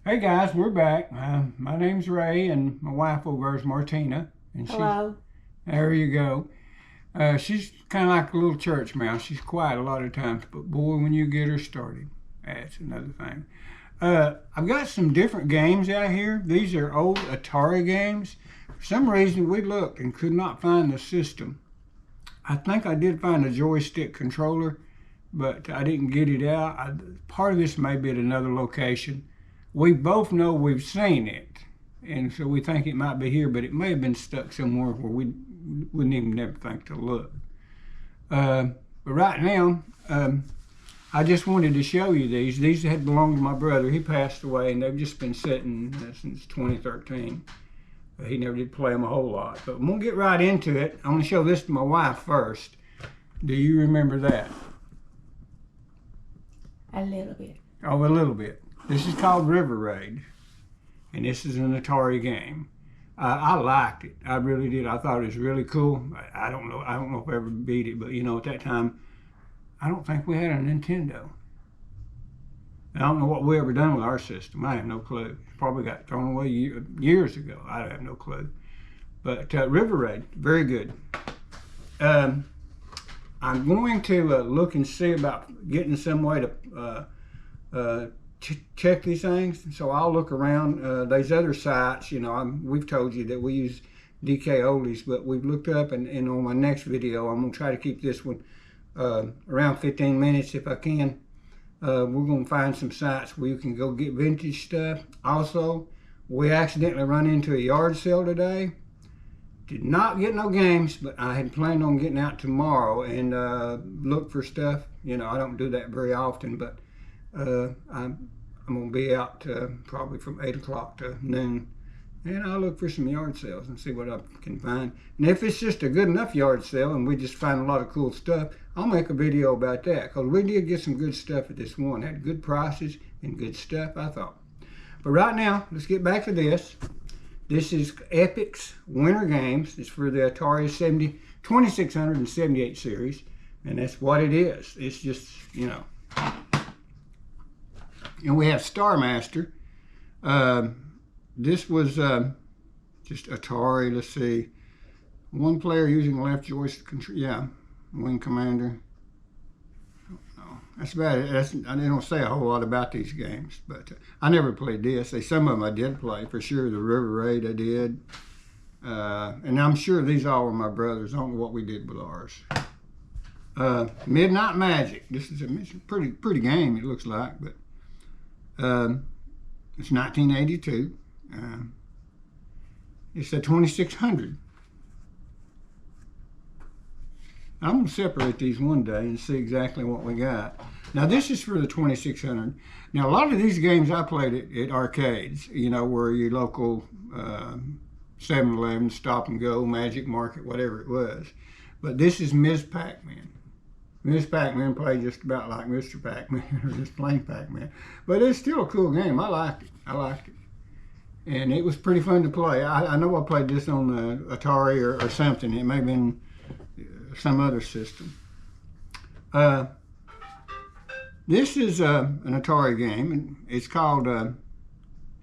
Hey guys, we're back. My name's Ray, and my wife over there is Martina. And Hello. there you go. She's kind of like a little church mouse. She's quiet a lot of times, but boy, when you get her started, that's another thing. I've got some different games out here. These are old Atari games. For some reason, we looked and could not find the system. I think I did find a joystick controller, but I didn't get it out. Part of this may be at another location. We both know we've seen it, and so we think it might be here, but it may have been stuck somewhere where we wouldn't even never think to look. But right now, I just wanted to show you these. These had belonged to my brother. He passed away, and they've just been sitting since 2013. He never did play them a whole lot. But we'll get right into it. I'm going to show this to my wife first. Do you remember that? A little bit. Oh, a little bit. This is called River Raid, and this is an Atari game. I liked it. I really did. I thought it was really cool. I don't know if I ever beat it, but you know, at that time, I don't think we had a Nintendo. I don't know what we ever done with our system. I have no clue. It probably got thrown away years ago. I have no clue. But River Raid, very good. I'm going to look and see about getting some way to check these things. So I'll look around. There's other sites, you know, we've told you that we use DK Oldies, but we've looked up, and on my next video, I'm going to try to keep this one around 15 minutes if I can. We're going to find some sites where you can go get vintage stuff. Also, we accidentally run into a yard sale today. Did not get no games, but I had planned on getting out tomorrow and look for stuff. You know, I don't do that very often, but I'm going to be out probably from 8 o'clock to noon, and I'll look for some yard sales and see what I can find. And if it's just a good enough yard sale and we just find a lot of cool stuff, I'll make a video about that, because we did get some good stuff at this one. Had good prices and good stuff, I thought. But right now, let's get back to this. This is Epic's Winter Games. It's for the Atari 2678 series, and that's what it is. It's just, you know. And we have Star Master. This was just Atari. Let's see. One player using left joystick control. Yeah, Wing Commander. No, that's about it. I don't say a whole lot about these games, but I never played this. Some of them I did play for sure. The River Raid I did, and I'm sure these all were my brothers. I don't know what we did with ours. Midnight Magic. This is a pretty game. It looks like, but. It's 1982. It's a 2600. I'm going to separate these one day and see exactly what we got. Now this is for the 2600. Now a lot of these games I played at arcades, you know, where your local 7-Eleven, Stop and Go, Magic Market, whatever it was. But this is Ms. Pac-Man. Ms. Pac-Man played just about like Mr. Pac-Man, or just plain Pac-Man. But it's still a cool game. I liked it. And it was pretty fun to play. I know I played this on the Atari or something. It may have been some other system. This is an Atari game, and it's called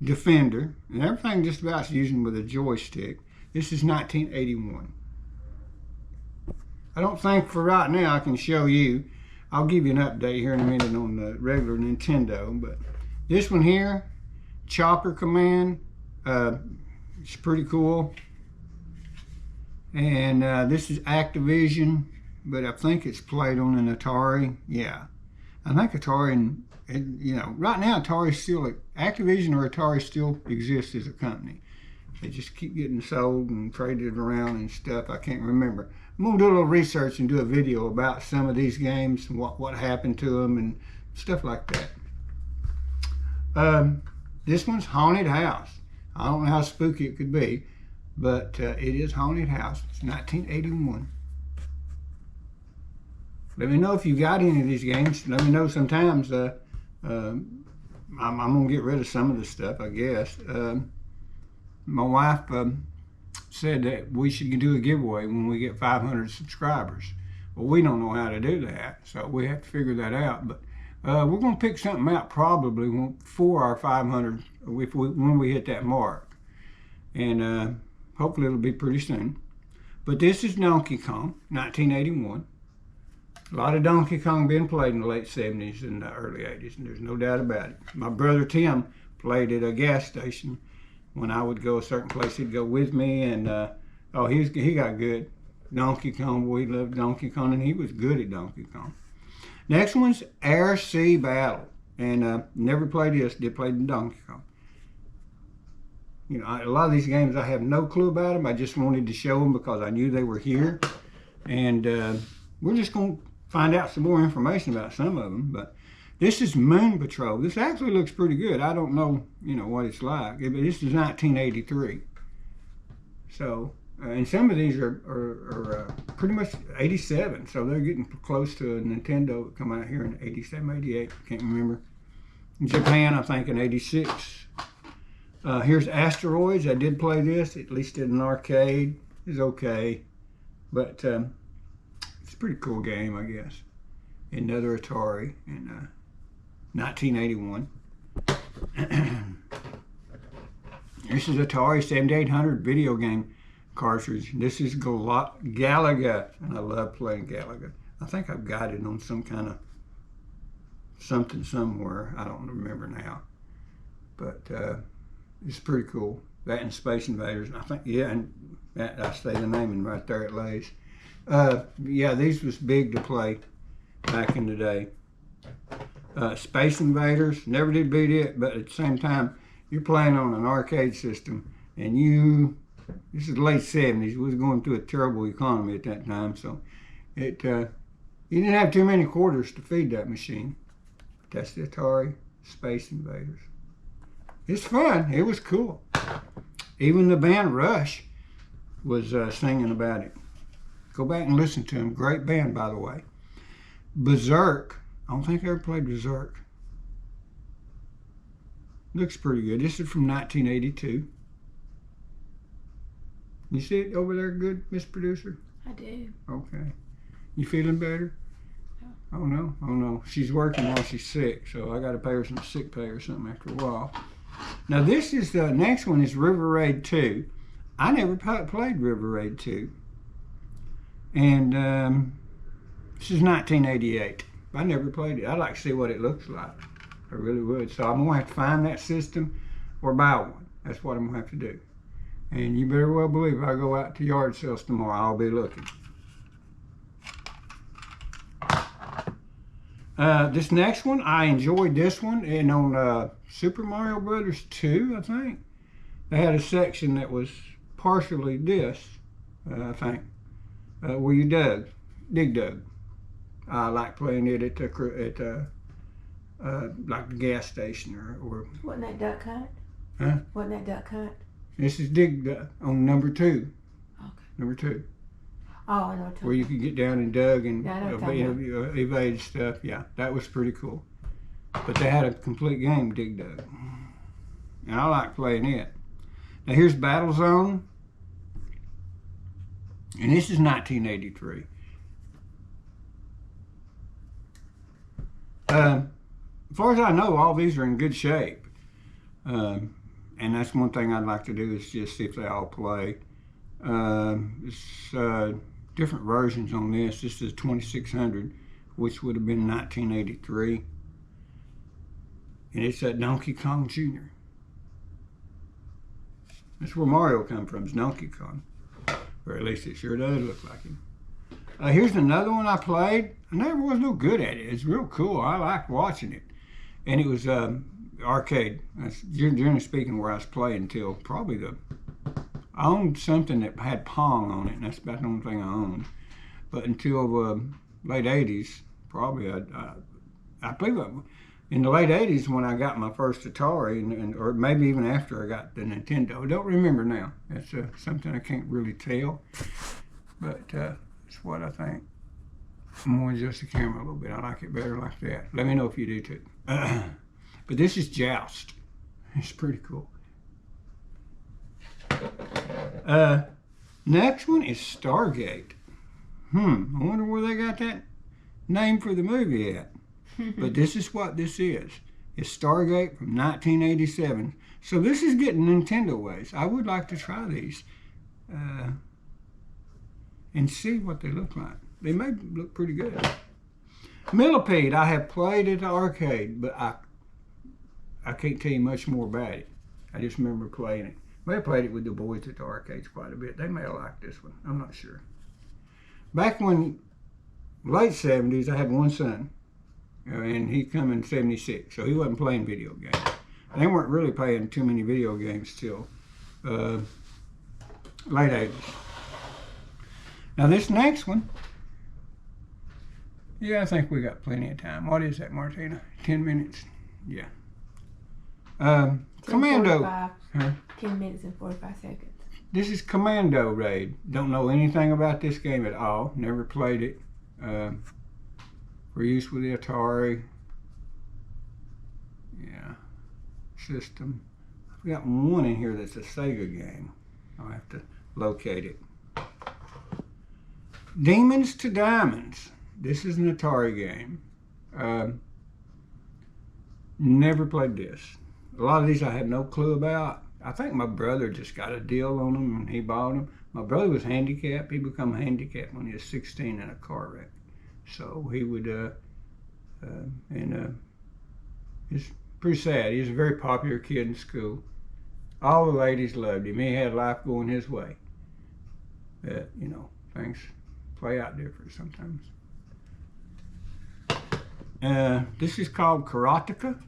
Defender. And everything just about is using with a joystick. This is 1981. I don't think for right now I can show you. I'll give you an update here in a minute on the regular Nintendo, but this one here, Chopper Command, it's pretty cool. And this is Activision, but I think it's played on an Atari. Yeah, I think Atari, and you know, right now Atari still, Activision or Atari still exists as a company. They just keep getting sold and traded around and stuff. I can't remember. I'm going to do a little research and do a video about some of these games and what happened to them and stuff like that. This one's Haunted House. I don't know how spooky it could be, but it is Haunted House. It's 1981. Let me know if you got any of these games. Let me know sometimes. I'm going to get rid of some of this stuff, I guess. My wife said that we should do a giveaway when we get 500 subscribers. Well, we don't know how to do that, so we have to figure that out. But We're going to pick something out probably for our 500 when we hit that mark. And hopefully it'll be pretty soon. But this is Donkey Kong, 1981. A lot of Donkey Kong being played in the late 70s and the early 80s, and there's no doubt about it. My brother Tim played at a gas station. When I would go a certain place, he'd go with me, and he got good. Donkey Kong, we loved Donkey Kong, and he was good at Donkey Kong. Next one's Air Sea Battle, and never played this, did play the Donkey Kong. You know, a lot of these games I have no clue about them. I just wanted to show them because I knew they were here, and we're just going to find out some more information about some of them. But this is Moon Patrol. This actually looks pretty good. I don't know, what it's like, but this is 1983. So, and some of these are pretty much 87. So they're getting close to a Nintendo that come out here in 87, 88. Can't remember. In Japan, I think in 86. Here's Asteroids. I did play this, at least in an arcade. It's okay, but it's a pretty cool game, I guess. Another Atari in 1981. This is Atari 7800 video game cartridge. This is Galaga, and I love playing Galaga. I think I've got it on some kind of something somewhere. I don't remember now, but it's pretty cool. That and Space Invaders. I think, yeah, and that, I say the name and right there it lays. Yeah, these was big to play back in the day. Space Invaders, never did beat it, but at the same time, you're playing on an arcade system, and this is the late 70s. We was going through a terrible economy at that time, so you didn't have too many quarters to feed that machine. But that's the Atari Space Invaders. It's fun. It was cool. Even the band Rush was singing about it. Go back and listen to them. Great band, by the way. Berserk. I don't think I ever played Berserk. Looks pretty good. This is from 1982. You see it over there good, Miss Producer? I do. Okay. You feeling better? No. Oh no, oh no. She's working while she's sick, so I got to pay her some sick pay or something after a while. Now this is the next one is River Raid 2. I never played River Raid 2. And this is 1988. I never played it. I'd like to see what it looks like. I really would. So I'm going to have to find that system or buy one. That's what I'm going to have to do. And you better well believe if I go out to yard sales tomorrow, I'll be looking. This next one, I enjoyed this one. And on Super Mario Brothers 2, I think, they had a section that was partially this, I think, where you dig. I like playing it at like the gas station or. Wasn't that Duck Hunt? Huh? Wasn't that Duck Hunt? This is Dig Duck on number 2. Okay. Number 2. Oh, I know what where you could get down and dug and yeah, evade stuff. Yeah, that was pretty cool. But they had a complete game, Dig Dug. And I like playing it. Now here's Battle Zone. And this is 1983. As far as I know, all these are in good shape. And that's one thing I'd like to do is just see if they all play. It's different versions on this. This is 2600, which would have been 1983. And it's at Donkey Kong Jr. That's where Mario come from, is Donkey Kong. Or at least it sure does look like him. Here's another one I played. I never was no good at it. It's real cool. I liked watching it. And it was arcade. That's generally speaking where I was playing until probably I owned something that had Pong on it, and that's about the only thing I owned. But until late 80s, probably I believe in the late 80s when I got my first Atari, or maybe even after I got the Nintendo. I don't remember now. That's something I can't really tell. But it's what I think. I'm going to adjust the camera a little bit. I like it better like that. Let me know if you do too. But this is Joust. It's pretty cool. Next one is Stargate. I wonder where they got that name for the movie at. but this is what this is. It's Stargate from 1987. So this is getting Nintendo ways. I would like to try these and see what they look like. They may look pretty good. Millipede, I have played at the arcade, but I can't tell you much more about it. I just remember playing it. May have played it with the boys at the arcades quite a bit. They may have liked this one. I'm not sure. Back when late 70s, I had one son, and he come in 76, so he wasn't playing video games. They weren't really playing too many video games till late 80s. Now this next one, yeah, I think we got plenty of time. What is that, Martina? 10 minutes? Yeah. Commando. 10 minutes and 45 seconds. This is Commando Raid. Don't know anything about this game at all. Never played it. For use with the Atari. Yeah. System. We got one in here that's a Sega game. I'll have to locate it. Demons to Diamonds. This is an Atari game. Never played this. A lot of these I had no clue about. I think my brother just got a deal on them and he bought them. My brother was handicapped. He became handicapped when he was 16 in a car wreck. So he would, it's pretty sad. He was a very popular kid in school. All the ladies loved him. He had life going his way. But, you know, things play out different sometimes. This is called Karateka.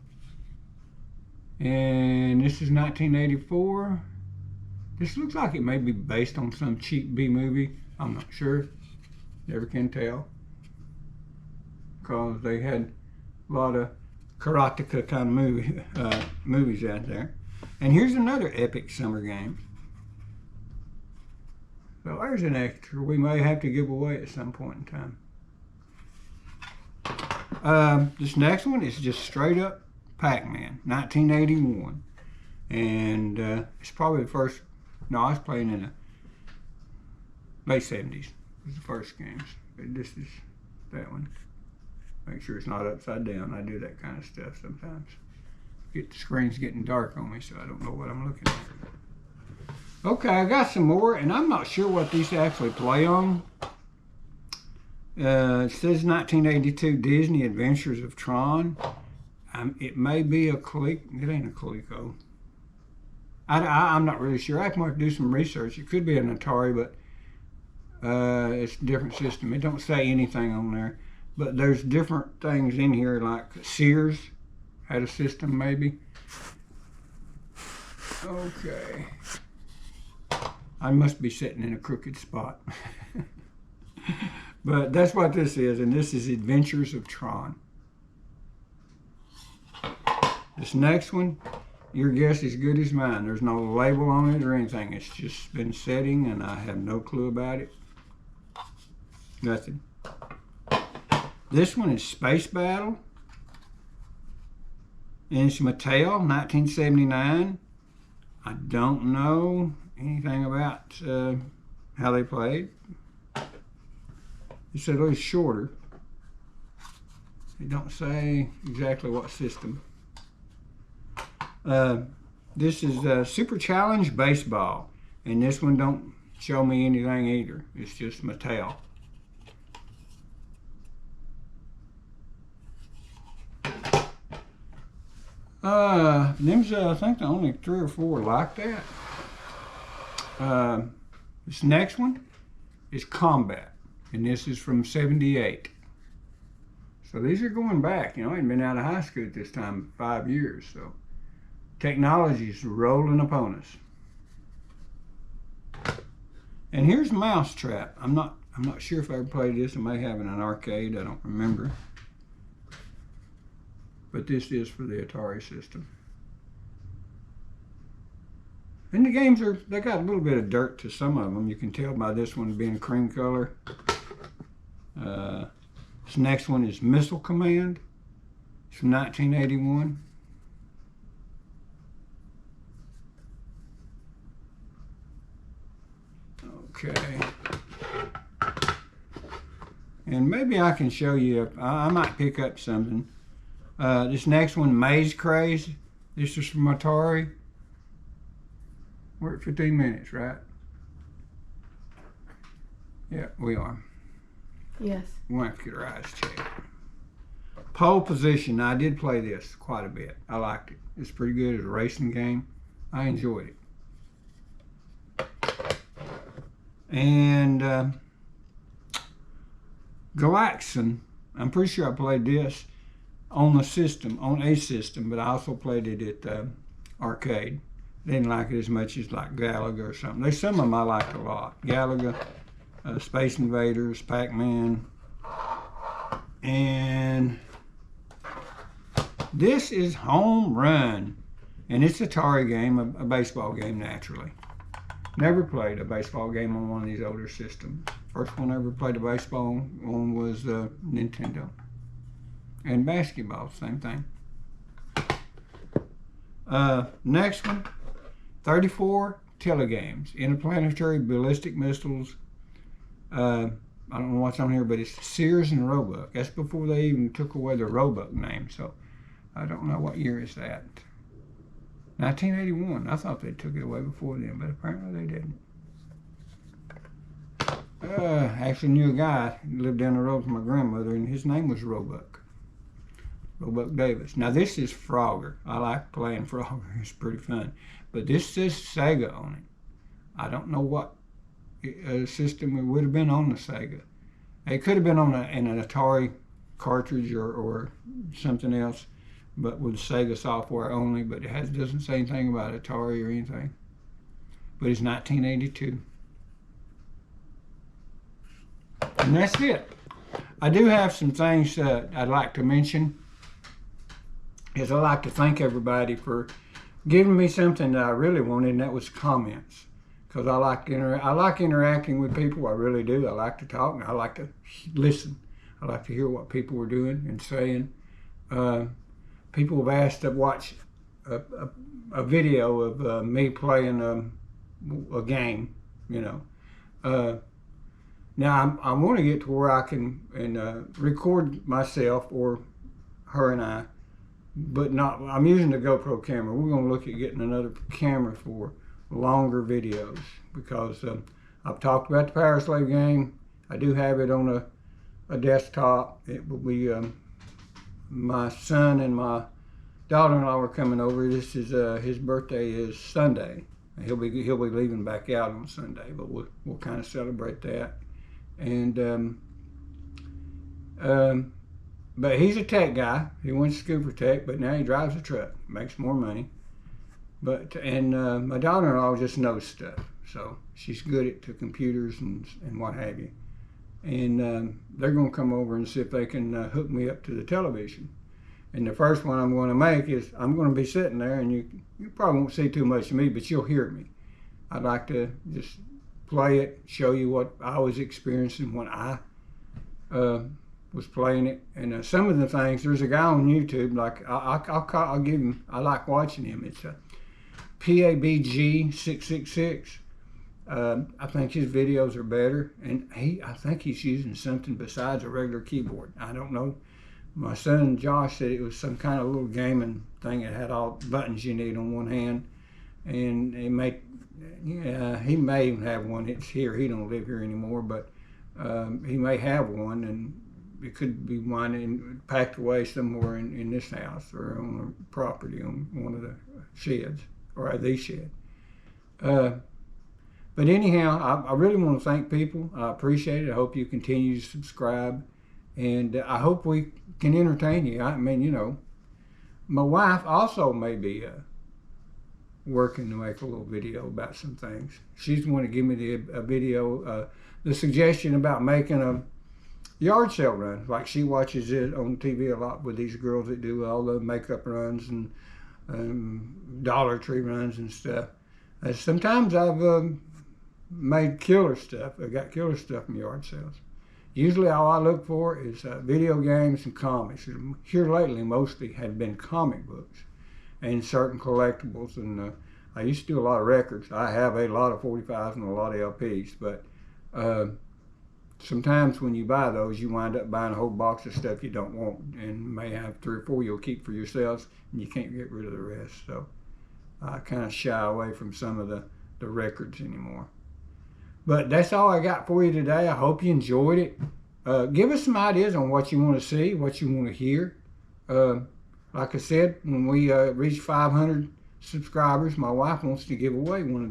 And this is 1984. This looks like it may be based on some cheap B movie. I'm not sure. Never can tell. Because they had a lot of karateka kind of movies out there. And here's another epic summer game. So there's an extra we may have to give away at some point in time. This next one is just straight up Pac-Man, 1981. And it's probably the first, no, I was playing in the late 70s. It was the first games. But this is that one. Make sure it's not upside down. I do that kind of stuff sometimes. The screen's getting dark on me, so I don't know what I'm looking at. Okay, I got some more, and I'm not sure what these actually play on. It says 1982 Disney Adventures of Tron. It may be a Coleco. It ain't a Coleco. I'm not really sure. I have to do some research. It could be an Atari, but it's a different system. It don't say anything on there. But there's different things in here, like Sears had a system, maybe. Okay. I must be sitting in a crooked spot. But that's what this is, and this is Adventures of Tron. This next one, your guess is good as mine. There's no label on it or anything. It's just been setting, and I have no clue about it. Nothing. This one is Space Battle. And it's Mattel, 1979. I don't know anything about how they played. It's a little shorter. They don't say exactly what system. This is Super Challenge Baseball. And this one don't show me anything either. It's just Mattel. Them's I think the only 3 or 4 like that. This next one is Combat, and this is from '78. So these are going back. You know, I hadn't been out of high school at this time 5 years. So technology's rolling upon us. And here's Mousetrap. I'm not sure if I ever played this. I may have in an arcade. I don't remember. But this is for the Atari system. And the games they got a little bit of dirt to some of them. You can tell by this one being cream color. This next one is Missile Command. It's from 1981. Okay. And maybe I can show you, I might pick up something. This next one, Maze Craze. This is from Atari. We're at 15 minutes, right? Yeah, we are. Yes. We'll have to get our eyes checked. Pole Position. Now, I did play this quite a bit. I liked it. It's pretty good as a racing game. I enjoyed it. And Galaxin. I'm pretty sure I played this on a system, but I also played it at arcade. Didn't like it as much as like Galaga or something. There's some of them I liked a lot. Galaga, Space Invaders, Pac-Man, and this is Home Run, and it's an Atari game, a baseball game naturally. Never played a baseball game on one of these older systems. First one I ever played a baseball on was Nintendo. And basketball, same thing. Next one, 34 telegames, interplanetary ballistic missiles. I don't know what's on here, but it's Sears and Roebuck. That's before they even took away the Roebuck name, so I don't know what year is that. 1981. I thought they took it away before then, but apparently they didn't. Actually knew a guy who lived down the road from my grandmother, and his name was Roebuck. Roebuck Davis. Now this is Frogger. I like playing Frogger. It's pretty fun. But this says Sega on it. I don't know what system it would have been on the Sega. It could have been on an Atari cartridge or something else, but with Sega software only. But it doesn't say anything about Atari or anything. But it's 1982. And that's it. I do have some things I'd like to mention. Is I like to thank everybody for giving me something that I really wanted, and that was comments. Because I like interacting with people. I really do. I like to talk, and I like to listen. I like to hear what people are doing and saying. People have asked to watch a video of me playing a game, you know. Now I want to get to where I can record myself or her and I, but not. I'm using the GoPro camera. We're going to look at getting another camera for longer videos because I've talked about the Power Slave game. I do have it on a desktop. It will be my son and my daughter-in-law are coming over. This is his birthday is Sunday. He'll be leaving back out on Sunday, but we'll kind of celebrate that. And but he's a tech guy. He went to school for tech, but now he drives a truck, makes more money. But my daughter-in-law just knows stuff, so she's good at the computers and what have you. And they're going to come over and see if they can hook me up to the television. And the first one I'm going to make is I'm going to be sitting there, and you probably won't see too much of me, but you'll hear me. I'd like to just play it, show you what I was experiencing when I was playing it. And some of the things, there's a guy on YouTube, like I'll give him, I like watching him. It's a PABG666. I think his videos are better, and I think he's using something besides a regular keyboard. I don't know. My son Josh said it was some kind of little gaming thing that had all the buttons you need on one hand, and he may even have one. It's here. He don't live here anymore, but he may have one, and it could be one packed away somewhere in this house or on a property on one of the sheds or the shed. But anyhow, I really want to thank people. I appreciate it. I hope you continue to subscribe, and I hope we can entertain you. I mean, you know, my wife also may be working to make a little video about some things. She's the one to give me a video, the suggestion about making a yard sale run. Like she watches it on TV a lot with these girls that do all the makeup runs and Dollar Tree runs and stuff. Sometimes I've made killer stuff. I got killer stuff in yard sales. Usually all I look for is video games and comics. Here lately mostly have been comic books and certain collectibles, and I used to do a lot of records. I have a lot of 45s and a lot of LPs, but sometimes when you buy those, you wind up buying a whole box of stuff you don't want, and may have 3 or 4 you'll keep for yourselves, and you can't get rid of the rest. So I kind of shy away from some of the records anymore. But that's all I got for you today. I hope you enjoyed it. Give us some ideas on what you want to see, what you want to hear. Like I said, when we reach 500 subscribers, my wife wants to give away one of